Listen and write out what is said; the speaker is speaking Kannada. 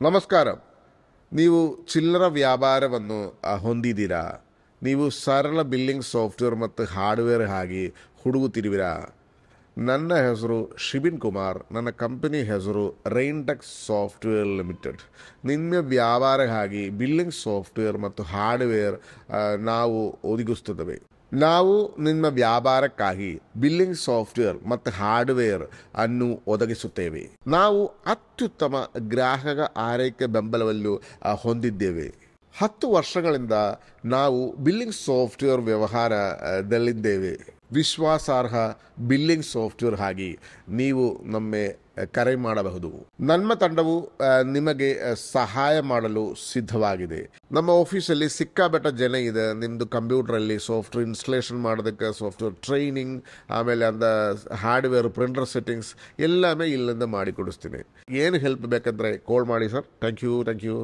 ನಮಸ್ಕಾರ. ನೀವು ಚಿಲ್ಲರ ವ್ಯಾಪಾರವನ್ನು ಹೊಂದಿದ್ದೀರಾ? ನೀವು ಸರಳ ಬಿಲ್ಲಿಂಗ್ ಸಾಫ್ಟ್ವೇರ್ ಮತ್ತು ಹಾರ್ಡ್ವೇರ್ ಆಗಿ ಹುಡುಗುತ್ತಿರುವಿರಾ? ನನ್ನ ಹೆಸರು ಶಿಬಿನ್ ಕುಮಾರ್. ನನ್ನ ಕಂಪನಿ ಹೆಸರು ರೈನ್ಟೆಕ್ ಸಾಫ್ಟ್ವೇರ್ ಲಿಮಿಟೆಡ್. ನಿಮ್ಮ ವ್ಯಾಪಾರಕ್ಕಾಗಿ ಬಿಲ್ಲಿಂಗ್ ಸಾಫ್ಟ್ವೇರ್ ಮತ್ತು ಹಾರ್ಡ್ವೇರ್ ನಾವು ಒದಗಿಸುತ್ತೇವೆ. ನಾವು ನಿಮ್ಮ ವ್ಯಾಪಾರಕ್ಕಾಗಿ ಬಿಲ್ಲಿಂಗ್ ಸಾಫ್ಟ್ವೇರ್ ಮತ್ತು ಹಾರ್ಡ್ವೇರ್ ಅನ್ನು ಒದಗಿಸುತ್ತೇವೆ. ನಾವು ಅತ್ಯುತ್ತಮ ಗ್ರಾಹಕ ಆರೈಕೆ ಬೆಂಬಲವನ್ನು ಹೊಂದಿದ್ದೇವೆ. 10 ವರ್ಷಗಳಿಂದ ನಾವು ಬಿಲ್ಲಿಂಗ್ ಸಾಫ್ಟ್ವೇರ್ ವ್ಯವಹಾರದಲ್ಲಿದ್ದೇವೆ. ವಿಶ್ವಾಸಾರ್ಹ ಬಿಲ್ಲಿಂಗ್ ಸಾಫ್ಟ್ವೇರ್ ಆಗಿ ನೀವು ನಮ್ಮೆ ಕರೆ ಮಾಡಬಹುದು. ನಮ್ಮ ತಂಡವು ನಿಮಗೆ ಸಹಾಯ ಮಾಡಲು ಸಿದ್ಧವಾಗಿದೆ. ನಮ್ಮ ಆಫೀಸಲ್ಲಿ ಸಿಕ್ಕಾಬೆಟ್ಟ ಜನ ಇದೆ. ನಿಮ್ಮದು ಕಂಪ್ಯೂಟ್ರಲ್ಲಿ ಸಾಫ್ಟ್ವೇರ್ ಇನ್ಸ್ಟಾಲೇಷನ್ ಮಾಡೋದಕ್ಕೆ ಸಾಫ್ಟ್ವೇರ್ ಟ್ರೈನಿಂಗ್, ಆಮೇಲೆ ಹಾರ್ಡ್ವೇರ್ ಪ್ರಿಂಟರ್ ಸೆಟ್ಟಿಂಗ್ಸ್ ಎಲ್ಲವೇ ಇಲ್ಲಿಂದ ಮಾಡಿಕೊಡಿಸ್ತೀನಿ. ಏನು ಹೆಲ್ಪ್ ಬೇಕಂದ್ರೆ ಕಾಲ್ ಮಾಡಿ ಸರ್. Thank you.